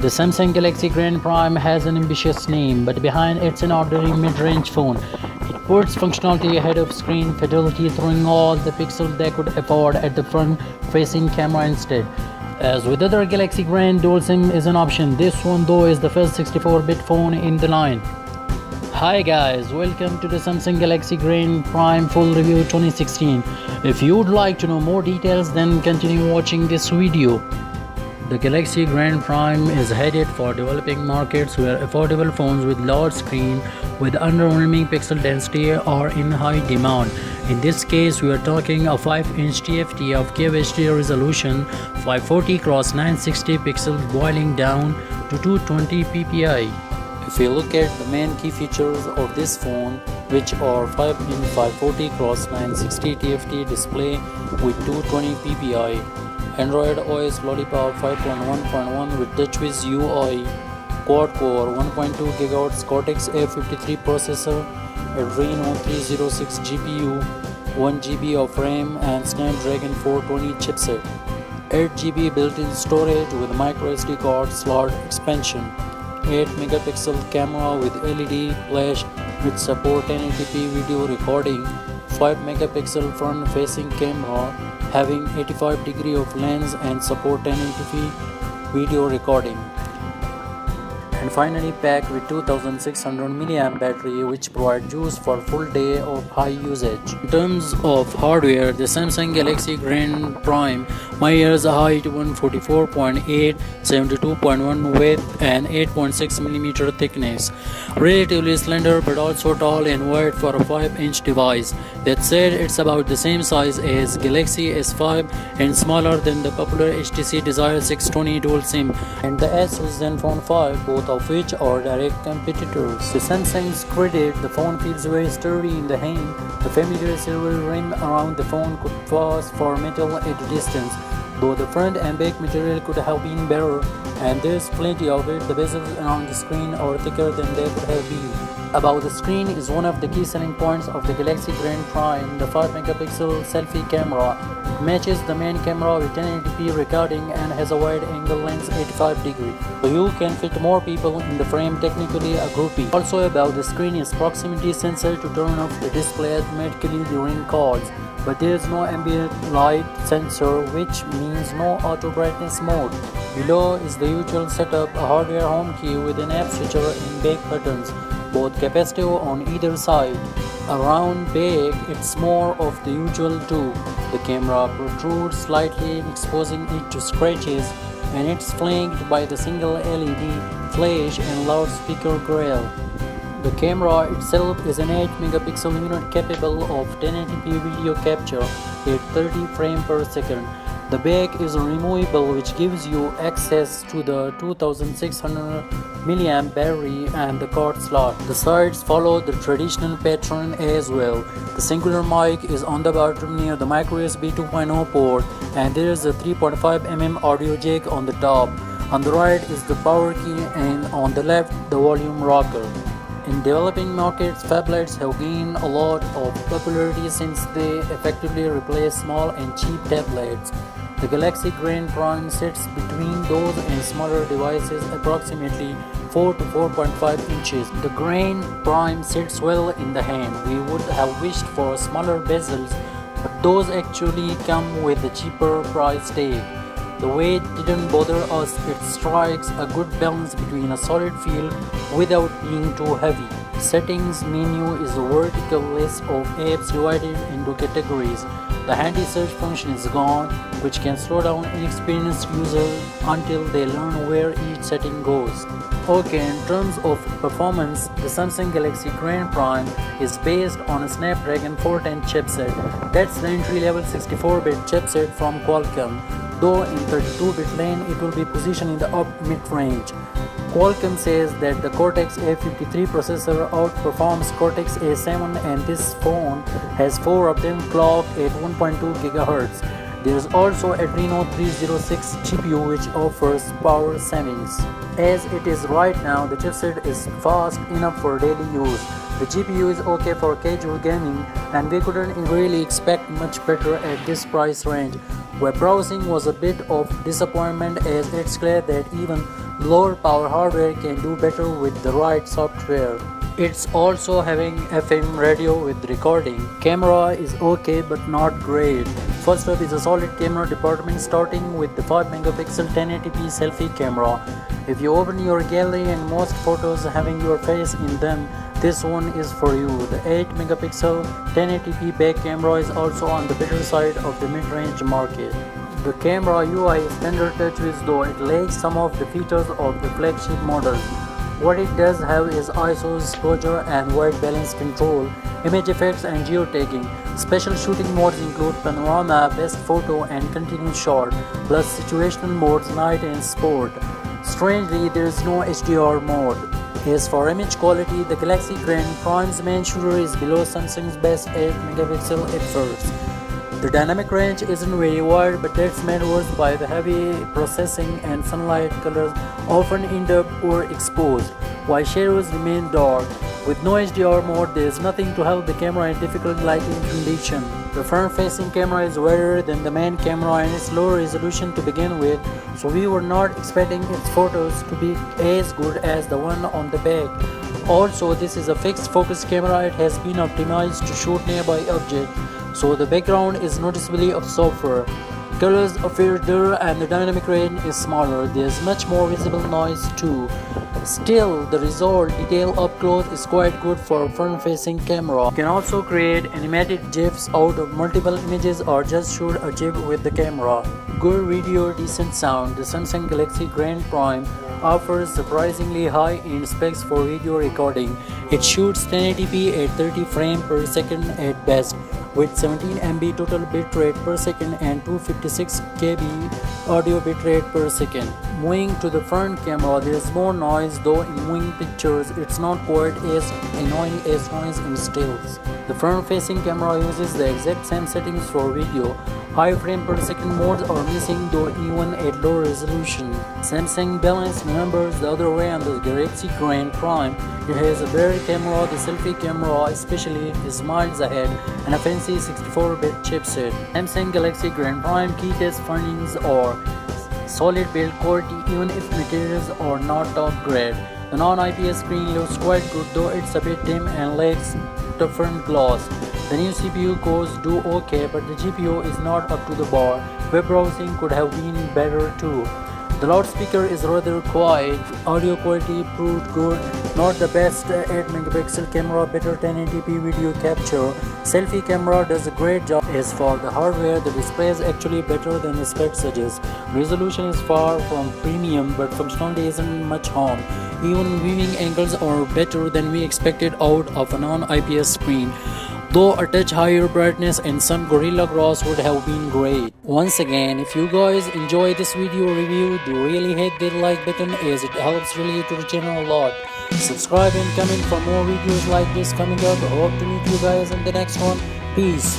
The Samsung Galaxy Grand Prime has an ambitious name, but behind it's an ordinary mid-range phone. It puts functionality ahead of screen fidelity, throwing all the pixels they could afford at the front-facing camera instead. As with other Galaxy Grand, dual SIM is an option. This one though is the first 64-bit phone in the line. Hi guys, welcome to the Samsung Galaxy Grand Prime Full Review 2016. If you'd like to know more details, then continue watching this video. The Galaxy Grand Prime is headed for developing markets where affordable phones with large screen with underwhelming pixel density are in high demand. In this case, we are talking a 5-inch TFT of QHD resolution, 540x960 pixels boiling down to 220 ppi. If you look at the main key features of this phone, which are 5-inch 540x960 TFT display with 220 ppi, Android OS Lollipop 5.1.1 with TouchWiz UI, quad-core 1.2 GHz Cortex-A53 processor, Adreno 306 GPU, 1 GB of RAM and Snapdragon 420 chipset, 8 GB built-in storage with microSD card slot expansion, 8 megapixel camera with LED flash with support 1080p video recording, 5 megapixel front-facing camera having 85 degree of lens and support 1080p video recording, and finally packed with 2600 mAh battery which provides juice for full day of high usage. In terms of hardware, the Samsung Galaxy Grand Prime measures a height 144.8, 72.1 width and 8.6mm thickness. Relatively slender but also tall and wide for a 5-inch device. That said, it's about the same size as Galaxy S5 and smaller than the popular HTC Desire 620 dual SIM and the Asus Zenfone 5, both of which are direct competitors. To Samsung's credit, the phone feels very sturdy in the hand. The familiar silver rim around the phone could pass for metal at a distance, though the front and back material could have been better, and there's plenty of it. The bezels around the screen are thicker than they could have been. About the screen is one of the key selling points of the Galaxy Grand Prime, the 5 megapixel selfie camera. It matches the main camera with 1080p recording and has a wide angle lens 85 degree, so you can fit more people in the frame, technically a groupie. Also about the screen is proximity sensor to turn off the display automatically during calls, but there is no ambient light sensor, which means no auto brightness mode. Below is the usual setup, a hardware home key with an app switcher and back buttons, both capacitive on either side. Around back, it's more of the usual too. The camera protrudes slightly, exposing it to scratches, and it's flanked by the single LED flash and loudspeaker grill. The camera itself is an 8 megapixel unit capable of 1080p video capture at 30 frames per second. The back is removable, which gives you access to the 2600 mAh battery and the card slot. The sides follow the traditional pattern as well. The singular mic is on the bottom near the microUSB 2.0 port, and there is a 3.5mm audio jack on the top. On the right is the power key, and on the left the volume rocker. In developing markets, phablets have gained a lot of popularity since they effectively replace small and cheap tablets. The Galaxy Grand Prime sits between those and smaller devices, approximately 4 to 4.5 inches. The Grand Prime sits well in the hand. We would have wished for smaller bezels, but those actually come with a cheaper price tag. The weight didn't bother us. It strikes a good balance between a solid feel without being too heavy. Settings menu is a vertical list of apps divided into categories. The handy search function is gone, which can slow down inexperienced users until they learn where each setting goes. Okay, in terms of performance, the Samsung Galaxy Grand Prime is based on a Snapdragon 410 chipset. That's the entry-level 64-bit chipset from Qualcomm, though in 32-bit lane it will be positioned in the up mid-range. Qualcomm says that the Cortex-A53 processor outperforms Cortex-A7, and this phone has 4 of them clocked at 1.2 GHz. There is also Adreno 306 GPU, which offers power savings. As it is right now, the chipset is fast enough for daily use. The GPU is okay for casual gaming, and we couldn't really expect much better at this price range. Web browsing was a bit of disappointment, as it's clear that even lower power hardware can do better with the right software. It's also having FM radio with recording. Camera is okay but not great. First up is a solid camera department, starting with the 5 megapixel 1080p selfie camera. If you open your gallery and most photos having your face in them, this one is for you. The 8 megapixel 1080p back camera is also on the better side of the mid-range market. The camera UI is tender touches, though it lacks some of the features of the flagship models. What it does have is ISO exposure and white balance control, image effects and geotagging. Special shooting modes include panorama, best photo and continuous shot, plus situational modes night and sport. Strangely, there is no HDR mode. As for image quality, the Galaxy Grand Prime's main shooter is below Samsung's best 8 megapixel at first. The dynamic range isn't very wide, but that's made worse by the heavy processing and sunlight. Colors often end up overexposed, while shadows remain dark. With no HDR mode, there is nothing to help the camera in difficult lighting conditions. The front-facing camera is wider than the main camera and it's lower resolution to begin with, so we were not expecting its photos to be as good as the one on the back. Also, this is a fixed focus camera. It has been optimized to shoot nearby objects, so the background is noticeably softer. Colors appear duller and the dynamic range is smaller. There's much more visible noise too. Still, the result detail up close is quite good for a front-facing camera. You can also create animated GIFs out of multiple images or just shoot a GIF with the camera. Good video, decent sound. The Samsung Galaxy Grand Prime offers surprisingly high-end specs for video recording. It shoots 1080p at 30 frames per second at best, with 17 MB total bitrate per second and 256 KB audio bitrate per second. Moving to the front camera, there is more noise, though in moving pictures it's not quite as annoying as noise in stills. The front-facing camera uses the exact same settings for video. High frame per second modes are missing, though even at low resolution. Samsung balanced numbers the other way on the Galaxy Grand Prime. It has a better camera. The selfie camera especially is miles ahead, and a fancy 64-bit chipset. Samsung Galaxy Grand Prime key test findings are solid build quality even if materials are not top grade. The non-IPS screen looks quite good, though it's a bit dim and lacks toughened gloss. The new CPU cores do okay, but the GPU is not up to the bar. Web browsing could have been better too. The loudspeaker is rather quiet. Audio quality proved good, not the best 8 megapixel camera, better 1080p video capture. Selfie camera does a great job. As for the hardware, the display is actually better than the spec suggests. Resolution is far from premium, but functionality isn't much harm. Even viewing angles are better than we expected out of a non-IPS screen, though a touch higher brightness and some Gorilla Glass would have been great. Once again, if you guys enjoy this video review, do really hit that like button, as it helps really to the channel a lot. Subscribe and comment for more videos like this coming up. Hope to meet you guys in the next one. Peace.